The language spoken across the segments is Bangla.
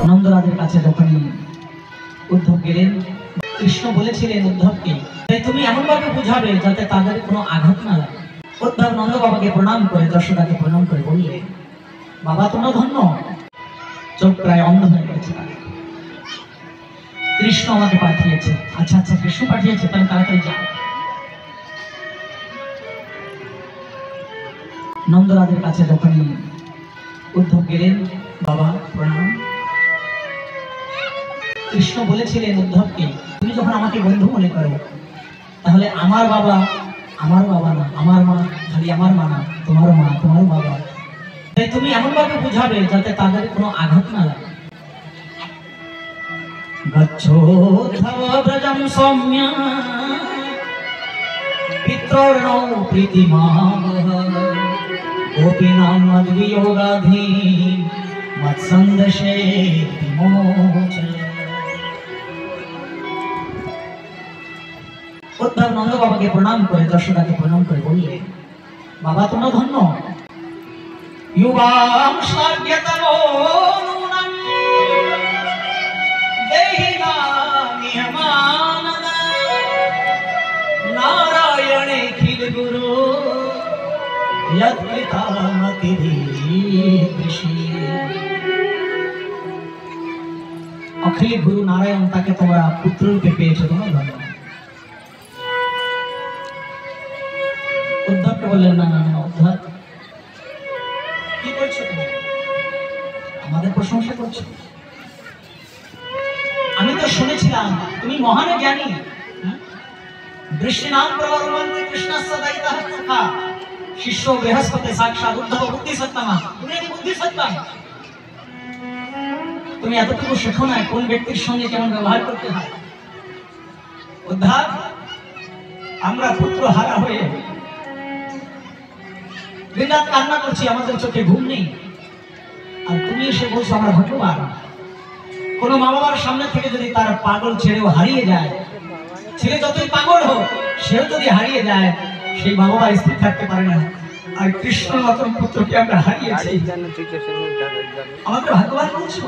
নন্দরাজের কাছে যখনই উদ্ধব গেলেন, কৃষ্ণ বলেছিলেন উদ্ধবকে, তুমি এমন ভাবে বুঝাবে যাতে তাদের কোনো আঘাত না লাগে। উদ্ধব নন্দ বাবাকে প্রণাম করে, যশোদাকে প্রণাম করে বললে, বাবা তোমরা ধন্য। চোখ প্রায় অন্ধ হয়ে গেছে। কৃষ্ণ আমাকে পাঠিয়েছে। আচ্ছা আচ্ছা, কৃষ্ণ পাঠিয়েছে, তাহলে তাড়াতাড়ি যাও। নন্দরাজের কাছে যখনই উদ্ধব গেলেন, বাবা প্রণাম। কৃষ্ণ বলেছিলেন উদ্ধবকে, তুমি যখন আমাকে বন্ধু মনে করো, তাহলে আমার বাবা না, আমার মা খালি আমার মা না, তোমার মা তোমার বাবা। তাই তুমি এমন ভাবে বুঝাবে যাতে তাদের কোনো আঘাত না লাগে। গচ্ছোদ্ধব ব্রজম সৌম্য পিতৃর্ণৌ প্রীতিমাবহ গোপীনাম মদ্বিয়োগাধি মৎসন্দেশে বিমোচয়। উদ্ধব নন্দ বাবাকে প্রণাম করে, যশোদাকে প্রণাম করে বললে, বাবা তোমরা ধন্য। ইউবাম স্বর্গতমো নূনম দেহিনা নিয়মানদ নারায়ণে খিল গুরু অখিল গুরু নারায়ণ, তাকে তোমরা পুত্র রূপে পেয়েছো, তোমরা ধন্য। উদ্ধবকে বললেন, না না না উদ্ধব, কি করছো তুমি? আমাদের প্রশংসা করছো? আমি তো শুনেছিলাম তুমি মহান জ্ঞানী। দৃষ্টিনাম প্রবর্তন্তে কৃষ্ণস্য দয়িতঃ সখা শিষ্য বৃহস্পতি সাক্ষাৎ উদ্ধব বুদ্ধি সত্তমা। তুমি কি বুদ্ধি সত্তম? তুমি এতটুকু শেখো না কোন ব্যক্তির সঙ্গে কেমন ব্যবহার করতে হয়। উদ্ধব, আমরা পুত্র হারা হয়ে দিনরাত কান্না করছি, আমাদের চোখে ঘুম নেই, আর তুমি এসে বলছো আমরা ভগবান। কোন মা বাবার সামনে থেকে যদি তার পাগল ছেলেও হারিয়ে যায়, ছেলে যতই পাগল হোক সেও যদি হারিয়ে যায়, সেই মা বাবা স্থির থাকতে পারে না। আর কৃষ্ণ মতন পুত্রকে আমরা হারিয়েছি, আমাদের ভগবান বলছো।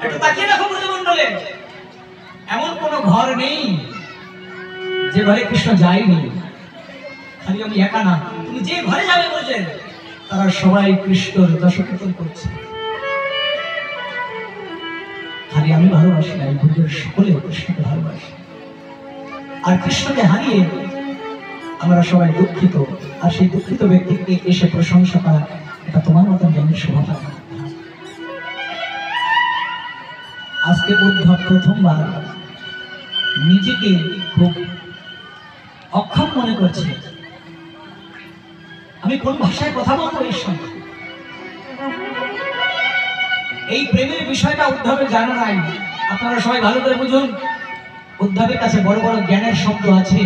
একটু তাকিয়ে দেখো ব্রজমণ্ডলে, এমন কোন ঘর নেই যে ঘরে কৃষ্ণ যায়নি। খালি আমি একা না, তুমি যে ঘরে যাবে বলছেন তারা সবাই কৃষ্ণর দশকীর্তন করছে। খালি আমি ভালোবাসি না, এই ভূতের সকলে কৃষ্ণকে ভালোবাসি। আর কৃষ্ণকে হারিয়ে আমরা সবাই দুঃখিত, আর সেই দুঃখিত ব্যক্তিকে এসে প্রশংসা করা, এটা তোমার মতন জ্ঞানের স্বভাব। আজকে উদ্ধব প্রথমবার নিজেকে খুব অক্ষম মনে করছে। আমি কোন ভাষায় কথা বলবো এর সঙ্গে? এই প্রেমের বিষয়টা উদ্ধবের জানা নাই। আপনারা সবাই ভালো করে বুঝুন, উদ্ধবের কাছে বড় বড় জ্ঞানের শব্দ আছে,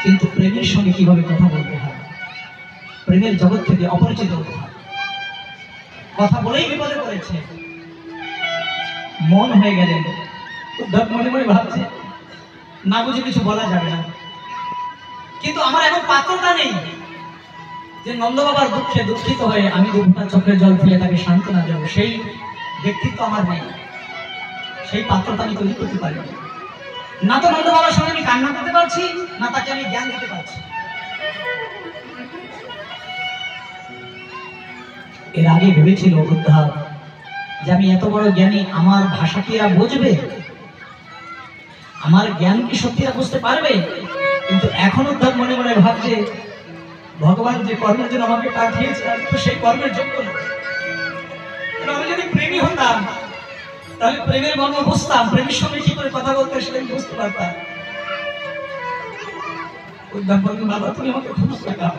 কিন্তু প্রেমের সঙ্গে কিভাবে কথা বলতে হয়, প্রেমের জগৎ থেকে অপরিচিত হতে হয়। কথা বলেই বিপদে পড়েছে। মন হয়ে গেলেন উদ্ধব, মনে মনে ভাবছে না বুঝে কিছু বলা যাবে না, কিন্তু আমার এখন পাত্রটা নেই যে নন্দ বাবার দুঃখে দুঃখিত হয়ে আমি দুঃখটা চোখের জল ফেলে তাকে সান্ত্বনা দেব। সেই ব্যক্তিত্ব আমার নেই, সেই পাত্রটা আমি তৈরি করতে পারি না। তো নন্দ বাবার সঙ্গে আমি কান্না করতে পারছি না, তাকে আমি জ্ঞান দিতে পারছি। এর আগে ভেবেছিল উদ্ধব যে আমি এত বড় জ্ঞানী, আমার ভাষা কি এরা বুঝবে, আমার জ্ঞান কি সত্যিরা বুঝতে পারবে? কিন্তু এখন উদ্ধব মনে মনে ভাবছে ভগবান যে কর্মের জন্য আমাকে পাঠিয়েছে আমি তো সেই কর্মের যোগ্য না। আমি যদি প্রেমী হতাম তাহলে প্রেমের মর্ম বুঝতাম, প্রেমের সঙ্গে কি করে কথা বলতে সেটা আমি বুঝতে পারতাম। উদ্ধব বললেন, বাবা তুমি আমাকে ক্ষমা করে দাও।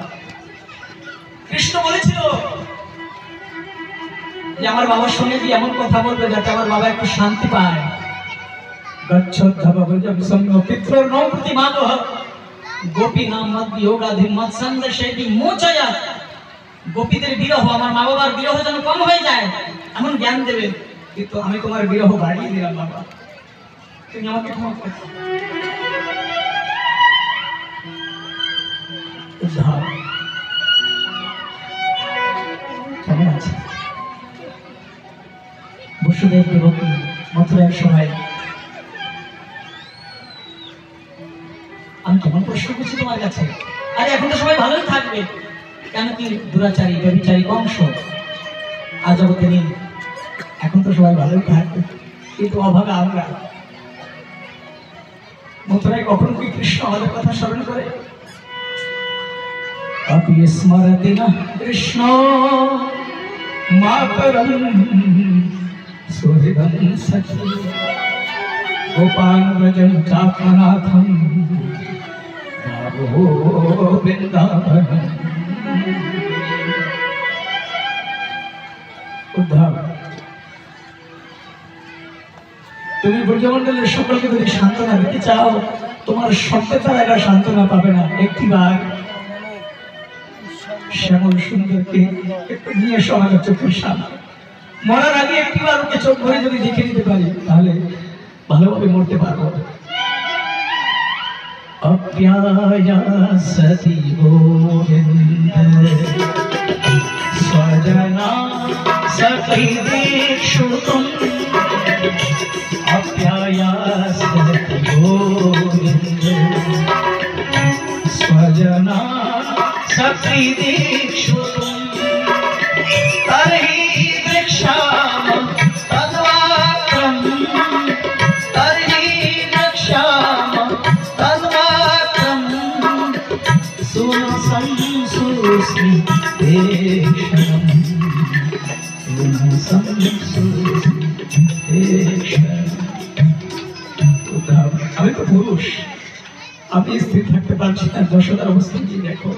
কৃষ্ণ বলেছিল যে আমার বাবার সঙ্গে যে এমন কথা বলবে যাতে আমার বাবা একটু শান্তি পায়। গচ্ছোদ্ধব ব্রজম সৌম্য পিতৃর্ণৌ প্রীতিমাবহ গোপীনাম মদ্বিয়োগাধি মৎসন্দেশে বিমোচয়। গোপীদের বিরহ, আমার মা বাবার বিরহ যেন কম হয়ে যায় এমন জ্ঞান দেবে। কিন্তু আমি তোমার বিরহ বাড়িয়ে দিলাম বাবা, তুমি আমাকে ক্ষমা করে দাও। কেমন আছে? বসুদেব দেবকী মথুরার সময় আমি কেমন প্রশ্ন করছি তোমার কাছে? আরে এখন তো সবাই ভালোই থাকবে, কেন কি দুরাচারী ব্যভিচারী বংশ আজ জগতে নেই, এখন তো সবাই ভালোই থাকবে, কিন্তু অভাগা আমরা। মথুরায় কখনো কি কৃষ্ণ আমাদের কথা স্মরণ করে? আপনি স্মরতে না কৃষ্ণ মাতরম সুহৃদম সখী গোপাল ব্রজম চাপনাথম গাবো বৃন্দাবনম। উদ্ধব, তুমি ব্রজমণ্ডলের সকলকে যদি সান্ত্বনা দিতে চাও, তোমার সত্যতার একা সান্ত্বনা পাবে না। একটিবার শ্যামল সুন্দরকে একটু নিয়ে এসো আমাদের চোখের সামনে। মরার আগে একটিবার ওকে চোখ ভরে যদি দেখে নিতে পারি, তাহলে ভালোভাবে মরতে পারবো। অপ্যায়াসতি গোবিন্দ স্বজনা সখীদেশুতম, অপ্যায়াসতি গোবিন্দ স্বজনা সখীদেশুতম, তর্হি দৃক্ষাম তদ্বাক্যম, তর্হি দৃক্ষাম তদ্বাক্যম, সুনসং সুস্মিতেষণম, সুনসং সুস্মিতেষণম। আমি তো পুরুষ, আমি স্থির থাকতে পারছি না। যশোদার অবস্থা কি দেখো,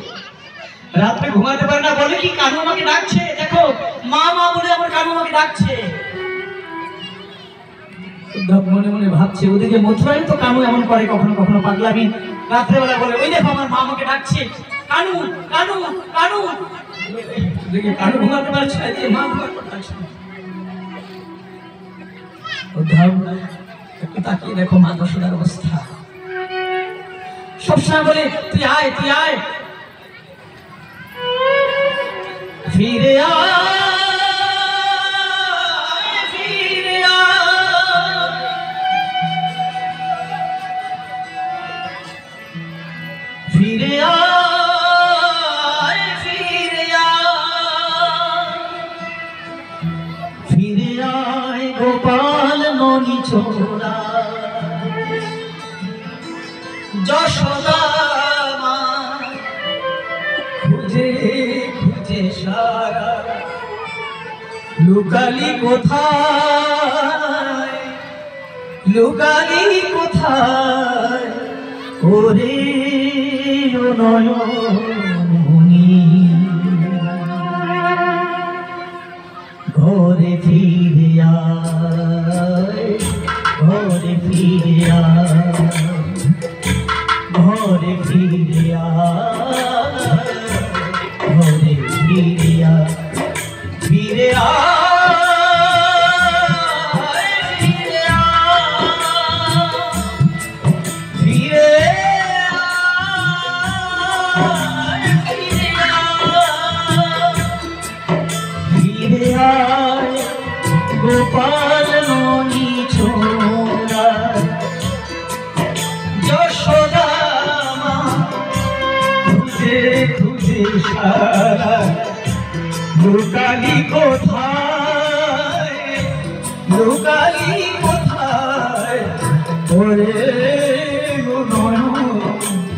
রাত্রে ঘুমাতে পারে না, বলে কি কানু আমাকে ডাকছে, দেখো মা মা বলে আমার কানু আমাকে ডাকছে। উদ্ধব মনে মনে ভাবছে, ওদিকে মথুরায় তো কানু এমন করে কখনো কখনো পাগলামি, রাত্রেবেলা বলে ওই দেখো আমার মা আমাকে ডাকছে, কানু কানু কানু। ওদিকে কানু ঘুমাতে পারছে না, মা ঘুমাতে পারছে না। উদ্ধব একটু তাকিয়ে দেখো মা যশোদার অবস্থা। সবসময় বলে তুই আয় তুই আয়, ফিরে আয় ফিরে আয়, ফিরে আয় ফিরে আয়, ফিরে আয় গোপাল মনি ছোড়া, যশোদা মা খুঁজে খুঁজে সারা, লুকালি কোথায় লুকালি কোথায়, ওরে ও নয়নমণি, ঘরে ফিরে আয় ঘরে ফিরে আয়, ঘরে ফিরে আয় ঘরে ফিরে আয়, ফিরে আয় ফিরে আয়, ফিরে আয় ফিরে আয়, ফিরে আয় গোপাল মনি ছোড়া, যশোদা মা খুঁজে খুঁজে সারা, লুকালি কোথায় লুকালি কোথায়, ওরে ও নয়নমণি,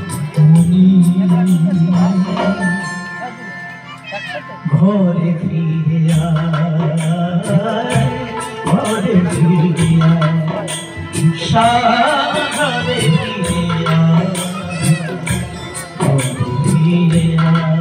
ঘরে ফিরে আয় ঘরে ফিরে আয়, সাগরে ফিরে আয় ঘরে ফিরে আয়।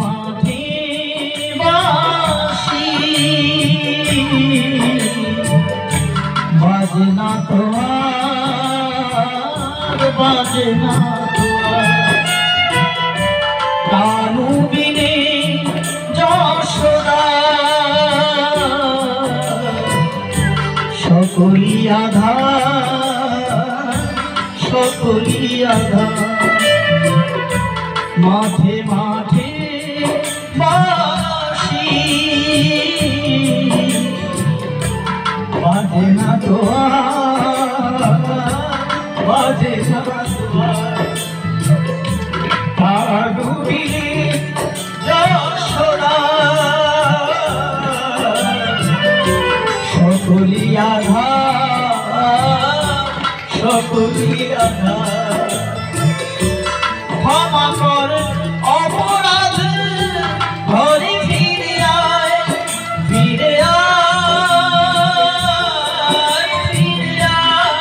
মাঠে বাঁশি বাজে না তো আর বাজে না কানু বিনে যশোদা সকলি আধার সকলি আধার মাঠে মাঠে বাঁশি বাজে না তো বাজে না কানু বিনে যশোদা সকলি আধার সকলি আধার ক্ষমা কর অপরাধ ঘরে ফিরে আয় ফিরে আয় ফিরে আয়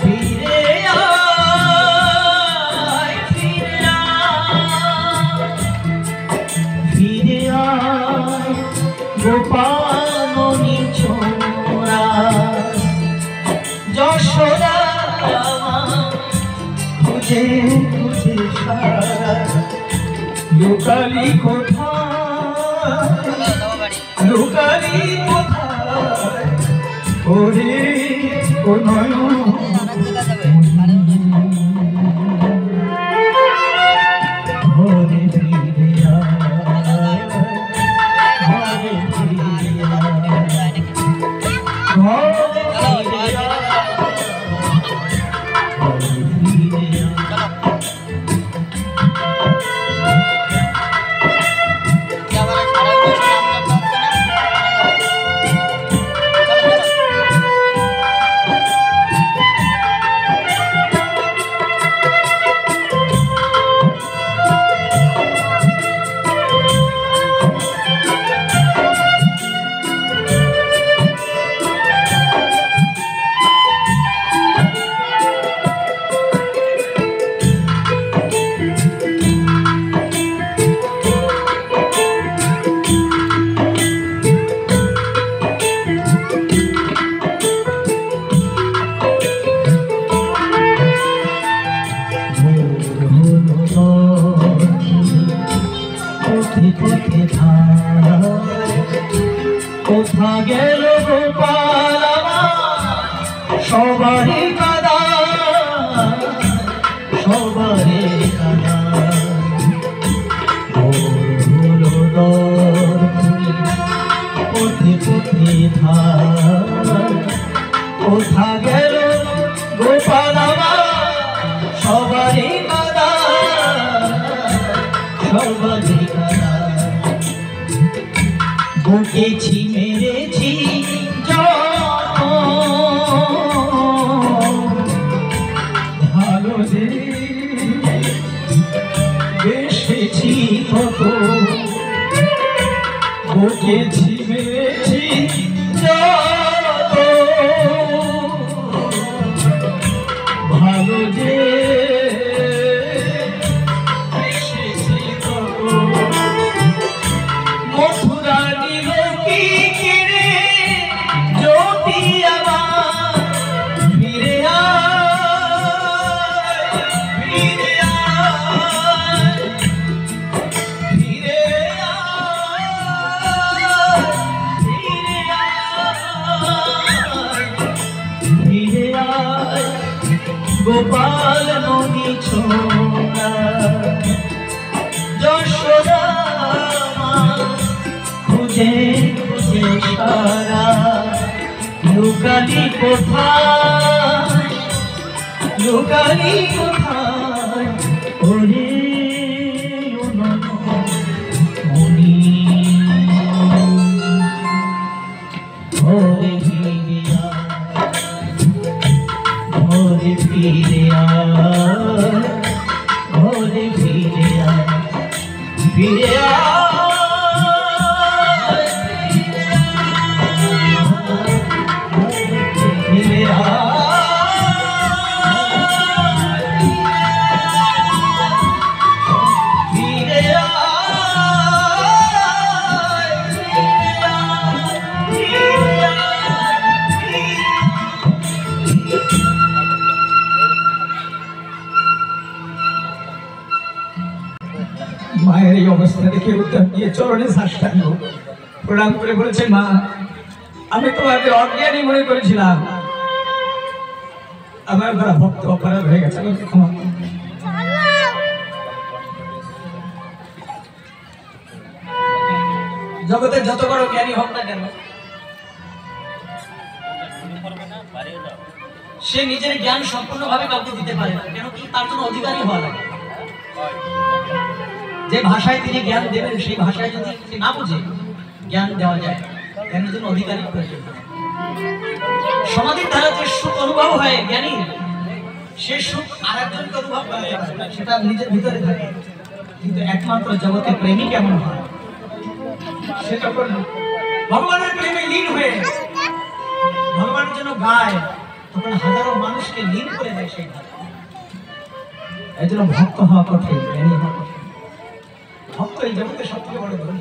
ফিরে আয় ফিরে আয় ফিরে আয় গোপালনি ছোড়া যশোদা খুঁজে খুঁজে সারা লুকালি কোথায় লুকালি কোথায় ওরে কোনয় ঘরে ফিরে আয় ঘরে ফিরে আয় ঘরে ফিরে কোথা গেল গোপাল সবারই কাদা সবারই কাদা হলো পথে পথে কোথা গেল গোপাল সবারই কাদা সবারই কাদা বুকেছি মেরেছি ভালো যে বেসেছি কত বুকেছি মেরেছি ভালো যে বেসেছি কত মথুরা গোপাল নদী ছোড়া যশোদা খুঁজে খুঁজে সারা লুকালি কোথায় লুকালি কোথায় ওরে মনি ঘরে ফিরে ঘরে ফিরে ঘরে ফিরে ফিরে ফিরে মায়ের এই অবস্থা দেখে উদ্ধার দিয়ে চরণে সাষ্টাঙ্গ প্রণাম করে বলেছে, মা আমি তোমাকে অজ্ঞানী মনে করেছিলাম, আমার দ্বারা ভক্ত অপরাধ হয়ে গেছে, আমাকে ক্ষমা করো। জগতে যত বড় জ্ঞানী হোক না কেন, সে নিজের জ্ঞান সম্পূর্ণভাবে কাউকে দিতে পারে না। কেন কি? তার জন্য অধিকারী হওয়া লাগে। যে ভাষায় তিনি জ্ঞান দেবেন সেই ভাষায় যদি সে না বুঝে জ্ঞান দেওয়া যায়, জ্ঞানের জন্য অধিকারী প্রয়োজন। সমাধির দ্বারা যে সুখ অনুভব হয় জ্ঞানী, সে সুখ আরেকজনকে অনুভব করে, সেটা নিজের ভিতরে থাকে। কিন্তু একমাত্র জগতে প্রেমী কেমন হয়, সে যখন ভগবানের প্রেমে লীন হয়ে ভগবানের জন্য গায়, তখন হাজারো মানুষকে লীন করে দেয় সেই ধারা। এই জন্য ভক্ত হওয়া কঠিন, জ্ঞানী হওয়া কঠিন। ভক্ত এই জগতে সব থেকে বড় ধনী,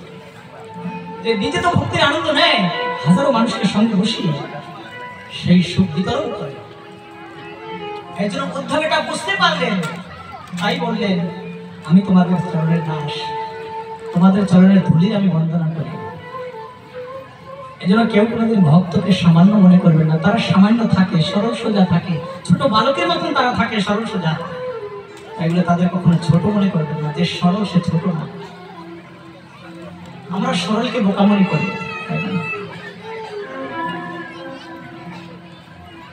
যে নিজে তো ভক্তির আনন্দ নেয়, হাজারো মানুষকে সঙ্গে বসিয়ে সেই সুখ বিতরণ করে। এই জন্য উদ্ধব এটা বুঝতে পারলেন, তাই বললেন, আমি তোমাদের চরণের দাস, তোমাদের চরণের ধুলি আমি বন্দনা করি। এই জন্য কেউ কোনোদিন ভক্তকে সামান্য মনে করবে না। তারা সামান্য থাকে, সরল সোজা থাকে, ছোট বালকের মতন তারা থাকে, সরল সোজা। এগুলো তাদের কখনো ছোট মনে করবে না। যে সরল সে ছোট না। আমরা সরলকে বোকা মনে করি।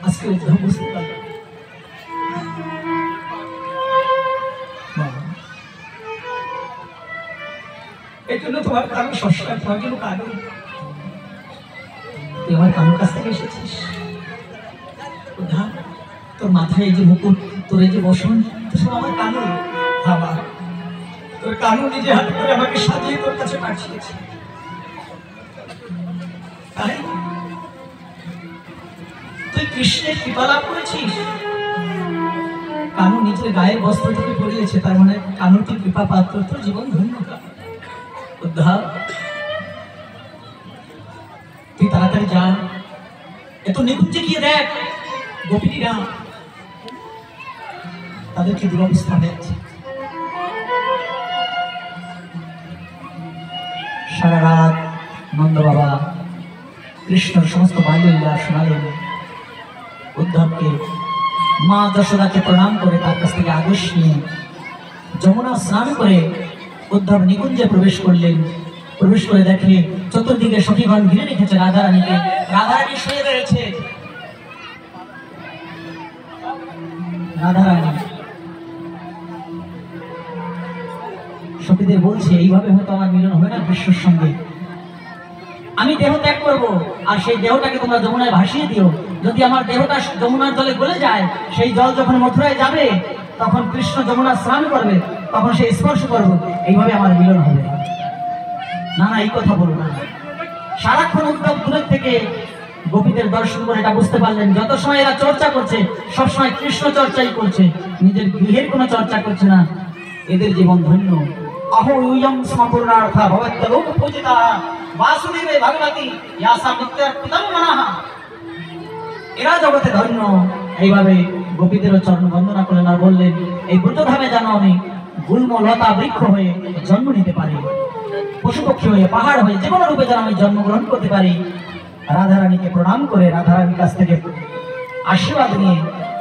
আজকে উদ্ধব বুঝতে পারবে, এই জন্য তোমার কারণ সস্তা, তোমার জন্য কারণ তুই আমার কানুর কাছ থেকে এসেছিস। তোর মাথায় এই যে মুকুট, তোর এই যে বসন, সব আমার কানু। বাবা, তোর কানু নিজে হাতে করে আমাকে সাজিয়ে তোর কাছে পাঠিয়েছে। তাই তুই কৃষ্ণের কৃপা লাভ করেছিস। কানু নিজের গায়ের বস্ত্র থেকে পরিয়েছে, তার মানে কানুর কি কৃপা পাত্র, তোর জীবন ধন্য। উদ্ধব, তুই তাড়াতাড়ি যা, এত নিকুঞ্জে গিয়ে দেখ গোপিনীরা, তাদেরকে দুরবস্থা হয়েছে। সারা রাত নন্দ বাবা কৃষ্ণর সমস্ত বাল্যলীলা শোনালেন। উদ্ধবকে মা যশোদাকে প্রণাম করে তার কাছ থেকে আদেশ নিয়ে যমুনা স্নান করে উদ্ধব নিকুঞ্জে প্রবেশ করলেন। প্রবেশ করে দেখে চতুর্দিকে সখীগণ ঘিরে রেখেছে রাধারানীকে। রাধারানী শুয়ে রয়েছে। রাধারানী সখীদের বলছে, এইভাবে হয়তো আমার মিলন হবে না কৃষ্ণের সঙ্গে। আমি দেহ ত্যাগ করবো, আর সেই দেহটাকে তোমরা যমুনায় ভাসিয়ে দিও। যদি আমার দেহটা যমুনার জলে গলে যায়, সেই জল যখন মথুরায় যাবে, তখন কৃষ্ণ যমুনা স্নান করবে, তখন সে স্পর্শ করবো, এইভাবে আমার মিলন হবে। না না, এই কথা বলবো না। সারাক্ষণ উদ্ধব দূরের থেকে গোপীদের দর্শন করে এটা বুঝতে পারলেন, যত সময় এরা চর্চা করছে সবসময় কৃষ্ণ চর্চাই করছে, নিজের গৃহের কোনো চর্চা করছে না। এদের জীবন ধন্য। অহো ইয়ং সম্পূর্ণার্থা ভবত্যলোক পূজিতা বাসুদেবে ভগবতী ইয়াসা নিত্যার্পিতম মনঃ। এরা জগতে ধন্য। এইভাবে গোপীদেরও চরণ বন্দনা করলেন আর বললেন, এই ব্রতধামে যেন আমি গুল্ম লতা বৃক্ষ হয়ে জন্ম নিতে পারি, পশু পক্ষী হয়ে, পাহাড় হয়ে, যে কোনো রূপে যেন আমি জন্মগ্রহণ করতে পারি। রাধারানীকে প্রণাম করে রাধারানীর কাছ থেকে আশীর্বাদ নিয়ে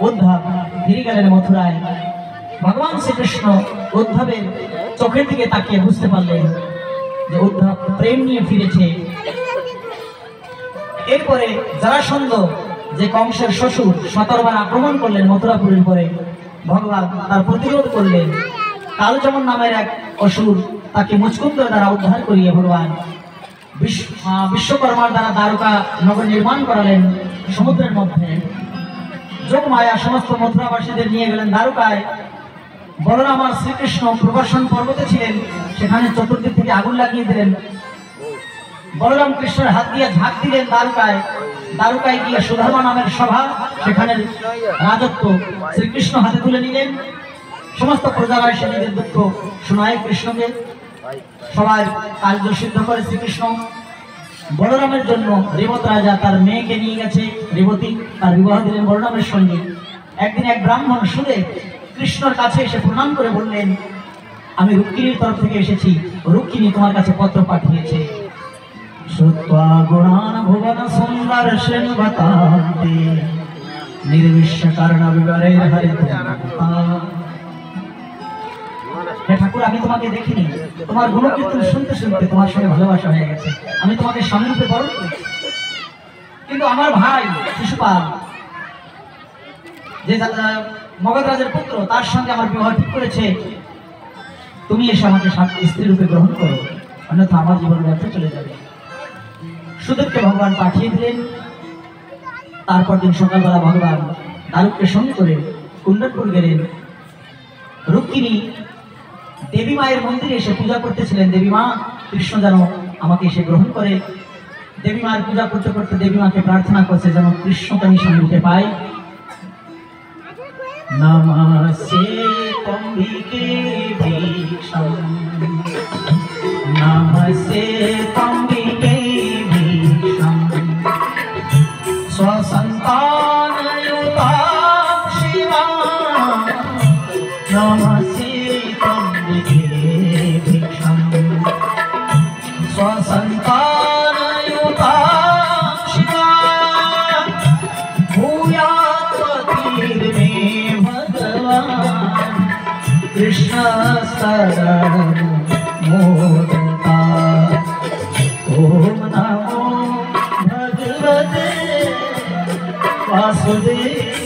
উদ্ধব ফিরে গেলেন মথুরায়। ভগবান শ্রীকৃষ্ণ উদ্ধবের চোখের দিকে তাকিয়ে বুঝতে পারলেন যে উদ্ধব প্রেম নিয়ে ফিরেছে। এরপরে জরাসন্ধ, যে কংসের শ্বশুর, 17 বার আক্রমণ করলেন মথুরাপুরের পরে, ভগবান তার প্রতিরোধ করলেন। কালযমন নামের এক অসুর, তাকে মুচকুন্দ দ্বারা উদ্ধার করিয়ে ভগবান বিশ্বকর্মার দ্বারা দ্বারকা নগর নির্মাণ করালেন সমুদ্রের মধ্যে। যোগমায়া সমস্ত মথুরাবাসীদের নিয়ে গেলেন দ্বারকায়। বলরাম আর শ্রীকৃষ্ণ প্রবর্ষণ পর্বতে ছিলেন, সেখানে চতুর্দিক থেকে আগুন লাগিয়ে দিলেন। বলরাম কৃষ্ণের হাত দিয়ে ঝাঁক দিলেন দ্বারকায়। দ্বারকায় গিয়ে সুধর্মা নামের সভা, সেখানে রাজত্ব শ্রীকৃষ্ণ হাতে তুলে নিলেন। সমস্ত প্রজারা এসে নিজের দুঃখ শোনায় কৃষ্ণকে। সবাই কার্য সিদ্ধ করে শ্রীকৃষ্ণ। বলরামের জন্য রেবত রাজা তার মেয়েকে নিয়ে গেছে, রেবতী, তার বিবাহ দিলেন বলরামের সঙ্গে। একদিন এক ব্রাহ্মণ শুনে কৃষ্ণর কাছে এসে প্রণাম করে বললেন, আমি রুক্মিণীর তরফ থেকে এসেছি, রুক্মিণী তোমার কাছে পত্র পাঠিয়েছে। শ্রুত্বা গুণান ভুবন সুন্দর সেনবতান্তে নির্বিশ্ব কারণ বিবরে হরিত। হে ঠাকুর, আমি তোমাকে দেখিনি, তোমার গুণকীর্তন শুনতে শুনতে তোমার সঙ্গে ভালোবাসা হয়ে গেছে, আমি তোমাকে স্বামী রূপে বরণ করেছি। কিন্তু আমার ভাই শিশুপাল, যে মগধরাজের পুত্র, তার সঙ্গে আমার বিবাহ ঠিক করেছে। তুমি এসে আমাকে স্ত্রী রূপে গ্রহণ করো, অন্যথা আমার জীবন ব্যর্থ চলে যাবে। সুদেবকে ভগবান পাঠিয়ে দিলেন। তারপর দিন সকালবেলা ভগবান দারুককে সঙ্গে করে কুণ্ডনপুর গেলেন। রুক্মিণী দেবী মায়ের মন্দিরে এসে পূজা করতেছিলেন। দেবী মা, কৃষ্ণ যেন আমাকে এসে গ্রহণ করে। দেবী মায়ের পূজা করতে করতে দেবী মাকে প্রার্থনা করছে যেন কৃষ্ণকে আমি স্বামীরূপে পাই। নমস্তে তম্বিকে ভিক্ষাম, নমস্তে তম্বিকে ভিক্ষাম, स्वसन्तानयुतां शिवां, नमस्ते तम्बिके भिक्षां, स्वसन्तानयुतां शिवां, भूयात् त्वतीर्मे भगवान् कृष्णशरणं मोदता। ॐ नमो भगवते वासुदेवाय,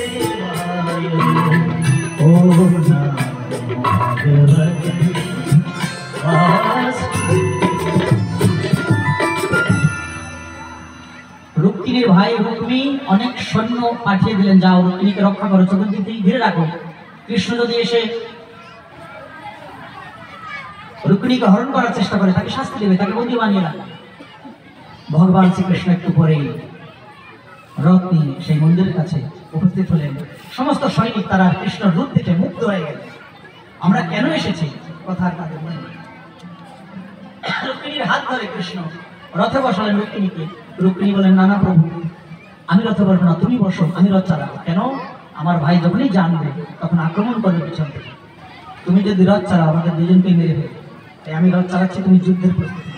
ॐ नमो भगवते রুক্মিণীর ভাই রুক্মী অনেক সৈন্য পাঠিয়ে দিলেন, যাও রুক্মিণীকে রক্ষা করো, চতুর্দিক থেকে ঘিরে রাখো। কৃষ্ণ যদি এসে রুক্মিণীকে হরণ করার চেষ্টা করে তাকে শাস্তি দেবে, তাকে বন্দী বানিয়ে রাখবে। ভগবান শ্রীকৃষ্ণ একটু পরেই রথ নিয়ে সেই মন্দিরের কাছে উপস্থিত হলেন। সমস্ত সৈনিক তারা কৃষ্ণর রূপ দেখে মুগ্ধ হয়ে গেল। আমরা কেন এসেছি কথা তাদের মনে নেই। রুক্মিণীর হাত ধরে কৃষ্ণ রথে বসালেন রুক্মিণীকে। রুক্মিণী বলেন, না না প্রভু, আমি রথে বসবো না, তুমি বসো, আমি রথ চালাবো। কেন? আমার ভাই যখনই জানবে তখন আক্রমণ করবে পিছন থেকে। তুমি যদি রথ চালাও আমাদের দুজনকেই মেরে ফেলবে, তাই আমি রথ চালাচ্ছি, তুমি যুদ্ধের প্রস্তুতি।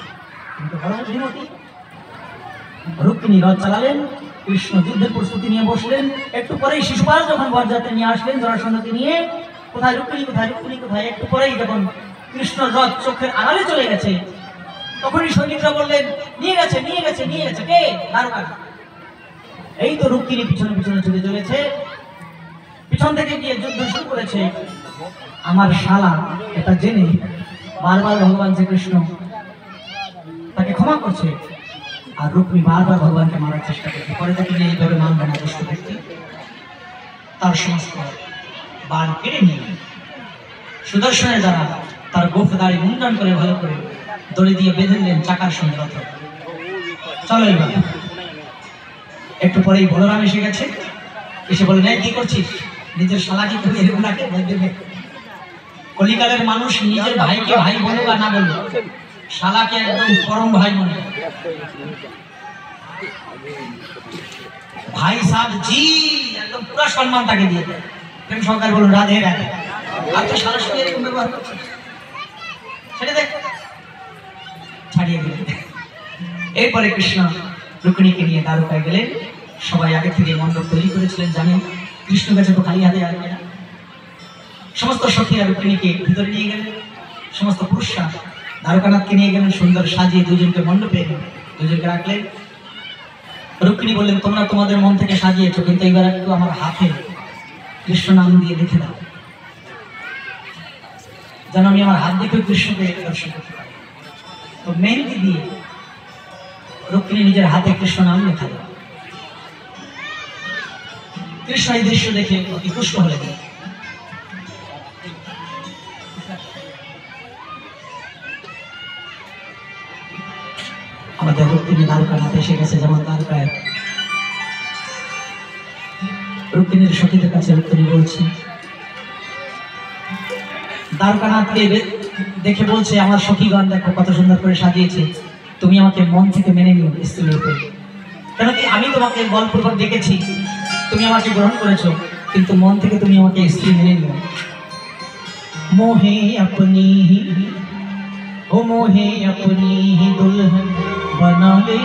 কিন্তু বড় শ্রীমতী রুক্মিণী রথ চালালেন, কৃষ্ণ যুদ্ধের প্রস্তুতি নিয়ে বসলেন। একটু পরেই শিশুপাল যখন বরযাত্রী নিয়ে আসলেন জরাসন্ধকে নিয়ে, কোথায় রুক্মিণী, কোথায় রুক্মিণী, কোথায়? একটু পরেই যখন কৃষ্ণর রথ চোখের আড়ালে চলে গেছে, তখনই সৈনিকরা বললেন, নিয়ে গেছে, নিয়ে গেছে, নিয়ে গেছে। কে? দারুকা। এই তো রুক্মিণী পিছনে পিছনে ছুটে চলেছে, পিছন থেকে গিয়ে যুদ্ধ শুরু করেছে। আমার শালা এটা জেনে বারবার ভগবান শ্রীকৃষ্ণ তাকে ক্ষমা করছে, আর রুক্মিণী বারবার ভগবানকে মারার চেষ্টা করছে। পরে তাকে নিয়ে এইভাবে মানবে না দুষ্ট ব্যক্তি, তার সমস্ত বাল কেড়ে নিয়ে সুদর্শনের দ্বারা তার গোফ দাড়ি মুন্ডন করে ভালো করে দড়ি দিয়ে বেঁধে দিলেন চাকার সঙ্গে রথ। চলো এবার। একটু পরেই বলরাম এসে গেছে, এসে বলে, কি করছিস? নিজের শালাকে কলিকালের মানুষ নিজের ভাইকে ভাই বলুক আর না বলুক, শালাকে একদম পরম ভাই মনে। ভাই সাহেব জি, একদম পুরো সম্মান তাকে দিয়ে দেয়। প্রেম সরকার বলুন, রাধে রাধে। আর তো শালার সঙ্গে এরকম ব্যবহার করছে, সেটা দেখ, ছাড়িয়ে দিলেন। এরপরে কৃষ্ণ রুক্মিণীকে নিয়ে দ্বারকায় গেলেন। সবাই আগে থেকে মণ্ডপ তৈরি করেছিলেন, জানেন কৃষ্ণ কাছে তো খালি হাতে আসবে না। সমস্ত সখীরা রুক্মিণীকে ভিতরে নিয়ে গেলেন, সমস্ত পুরুষরা দ্বারকানাথকে নিয়ে গেলেন, সুন্দর সাজিয়ে দুজনকে মণ্ডপে দুজনকে রাখলেন। রুক্মিণী বললেন, তোমরা তোমাদের মন থেকে সাজিয়েছো, কিন্তু এবার একটু আমার হাতে কৃষ্ণ নাম দিয়ে লিখে দাও, যেন আমি আমার হাত দেখে কৃষ্ণকে দর্শন করতে পারি। তো মেহেন্দি দিয়ে রুক্মিণী নিজের হাতে কৃষ্ণ নাম লেখা দেয়। কৃষ্ণ এই দৃশ্য দেখে অতি তুষ্ট হলেন। আমাদের রুক্মিণী দ্বারকানাথ এসে গেছে। যেমন দ্বারকায় রুক্মিণীর সখীদের কাছে রুক্মিণী বলছে, দ্বারকানাথকে দেখে বলছে, আমার সখীগণ দেখো কত সুন্দর করে সাজিয়েছে, তুমি আমাকে মন থেকে মেনে নিও স্ত্রী রূপে। কেন কি আমি তোমাকে বলপূর্বক ডেকেছি, তুমি আমাকে গ্রহণ করেছো, কিন্তু মন থেকে তুমি আমাকে স্ত্রী মেনে নিও। मोहे अपनी ही, ओ मोहे अपनी ही दुल्हन बना ले,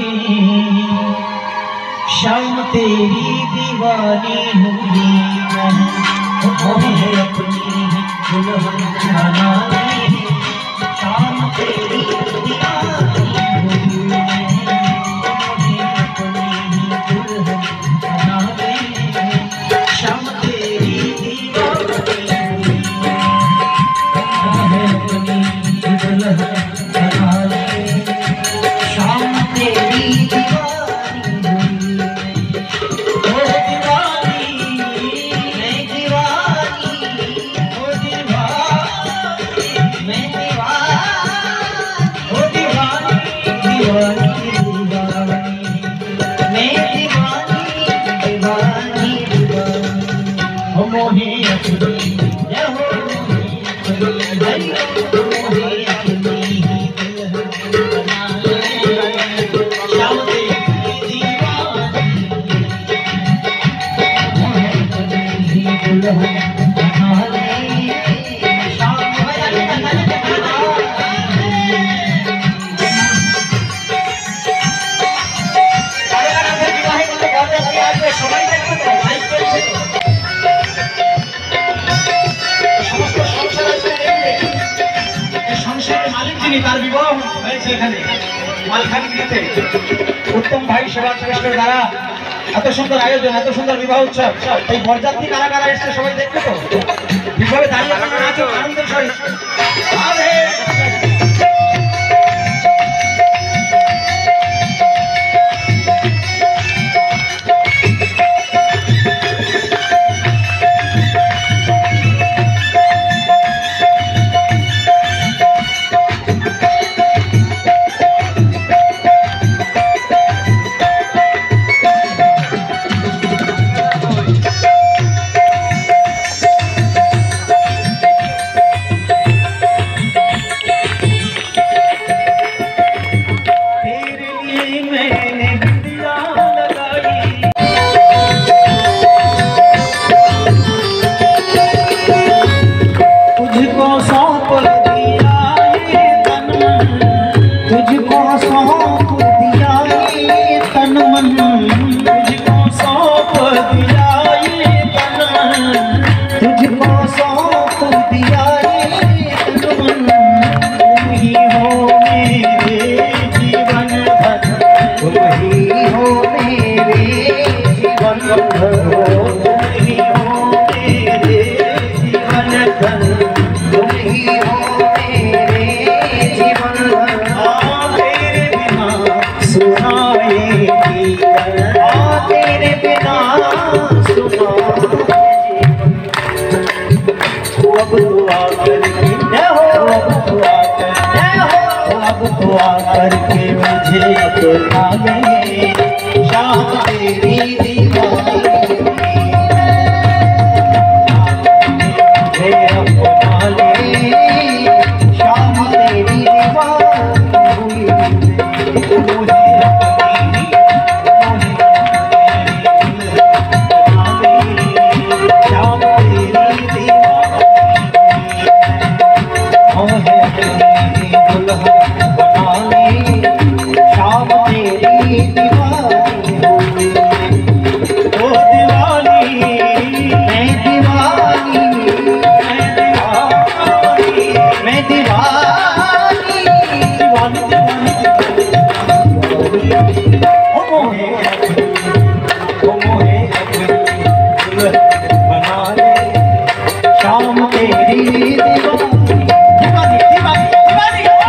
शाम तेरी दीवानी हुई मैं, ओ मोहे अपनी ही दुल्हन बना ले, शाम तेरी दीवानी हुई मैं, ओ मोहे अपनी ही दुल्हन बना ले, शाम तेरी दीवानी हुई मैं, अपनी दुल्हन बना ले, शाम तेरी दीवानी हुई मैं, ओ दीवानी मैं दीवानी, ओ दीवानी मैं दीवानी, ओ दीवानी दीवानी दीवानी मैं दीवानी दीवानी दीवानी, ओ मोहे अपनी जय हो मोहे अपनी ही दुल्हन बना ले, शाम तेरी दीवानी, मोहे अपनी ही दुल्हन बना ले, शाम तेरी दीवानी। সবাই দেখবে তো লাইভ চলছে তো, সমস্ত সংসার আছে দেখবে। এই সংসারের মালিক যিনি, তার বিবাহ হয়েছে এখানে মালখানগিরিতে উত্তম ভাই সেবা ট্রাস্টের দ্বারা। এত সুন্দর আয়োজন, এত সুন্দর বিবাহ উৎসব, এই বরযাত্রী কারা কারা এসছে সবাই দেখবে তো, বিবাহে দাঁড়িয়ে আপনারা নাচো আনন্দের সহিত। আরে करके मुझे अपना ले, शाम तेरी दीवानी मुझे अपना ले, शाम तेरी दीवानी मुझे अपनी शाम तेरी दीवानी मोहे अपनी दुल्हन बना ले, शाम तेरी दीवानी हुई ओ दीवानी मैं दीवानी मैं दीवानी ओ मोहे अपनी दुल्हन बना ले, शाम तेरी दीवानी दीवानी दीवानी दीवानी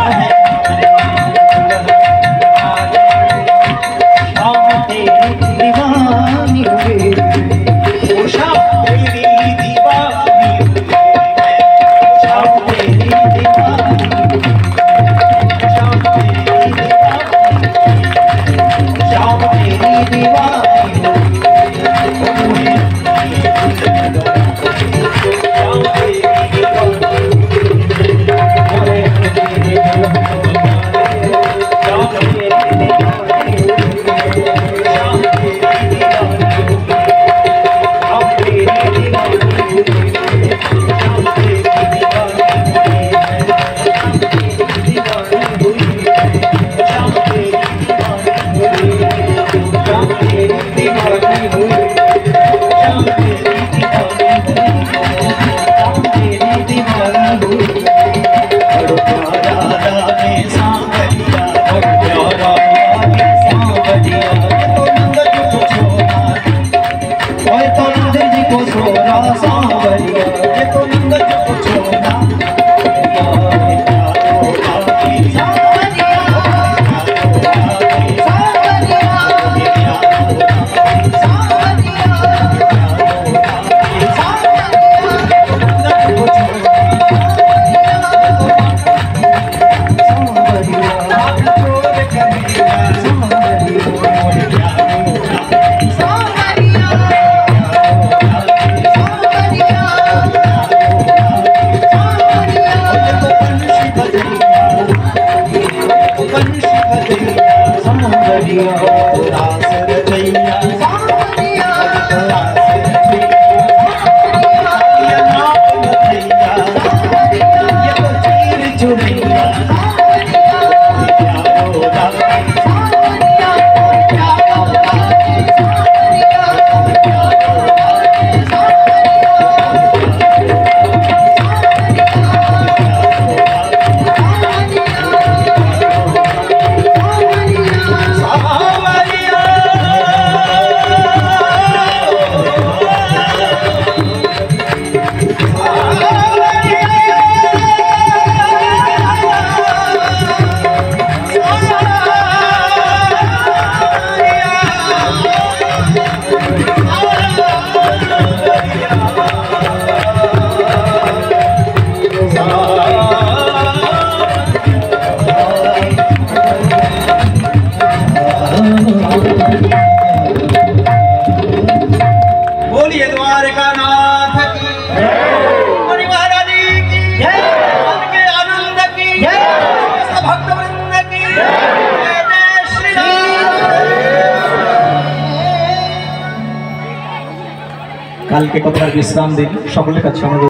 কালকে কতটা বিশ্রাম দিন সকলের কাছে আমার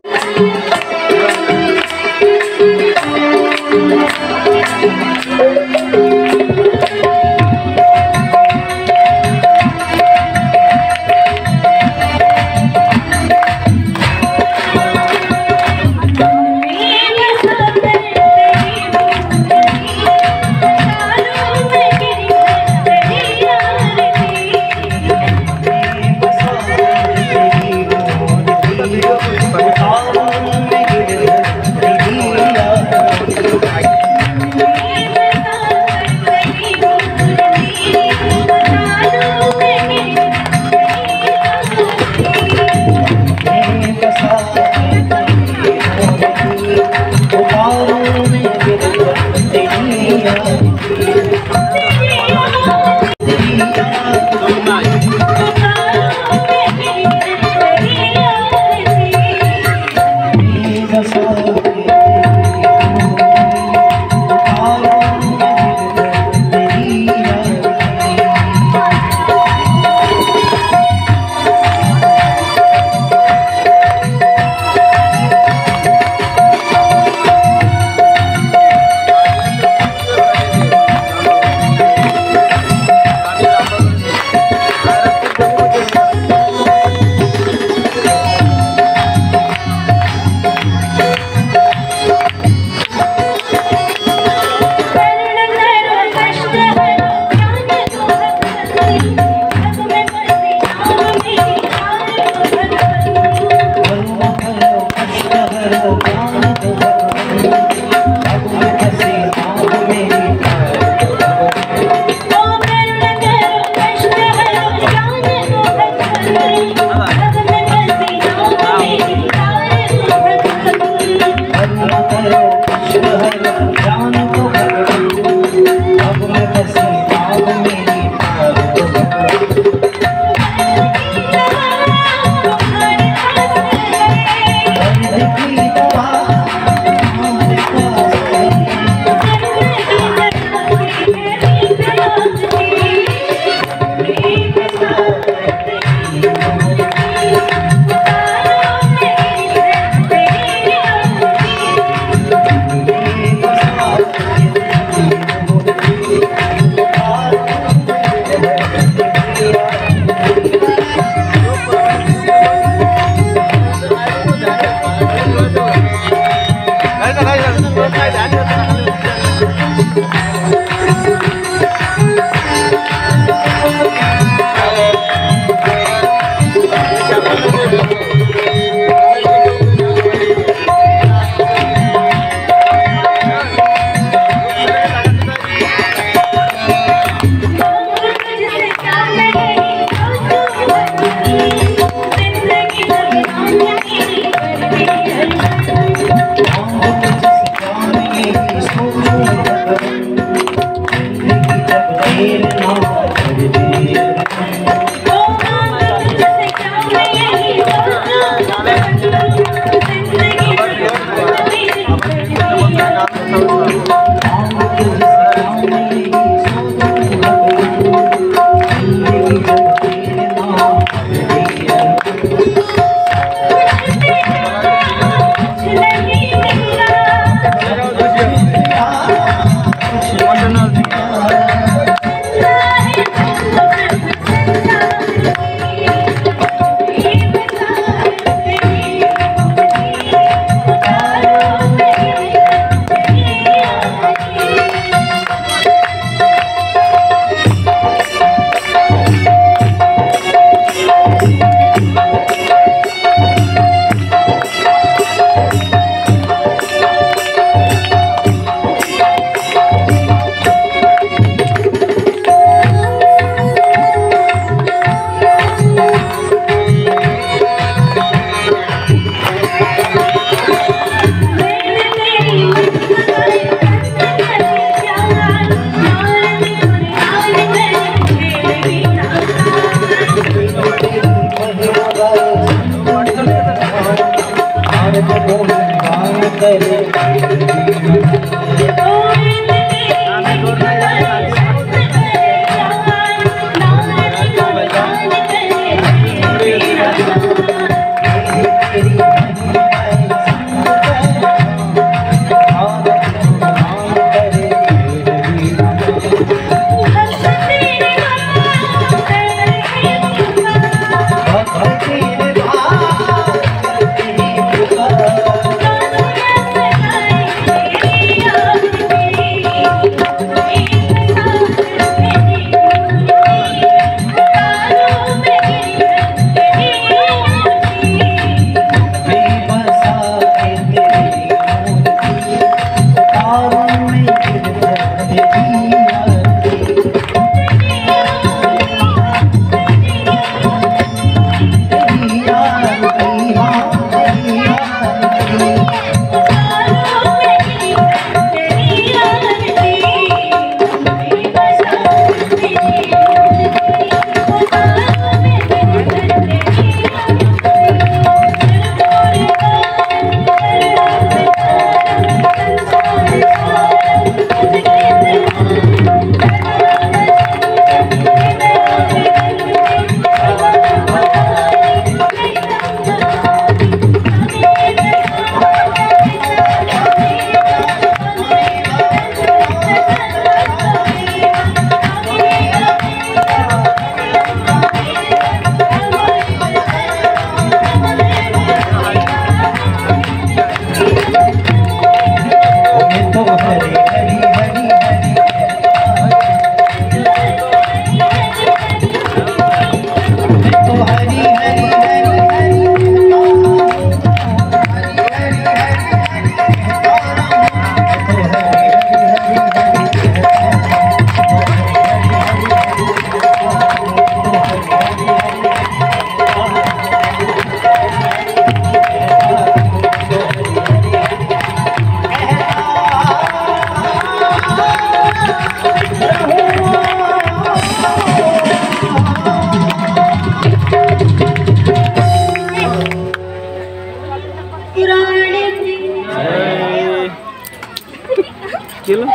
কি হলো?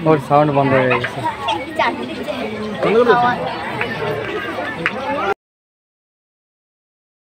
ওর সাউন্ড বন্ধ হয়ে গেছে।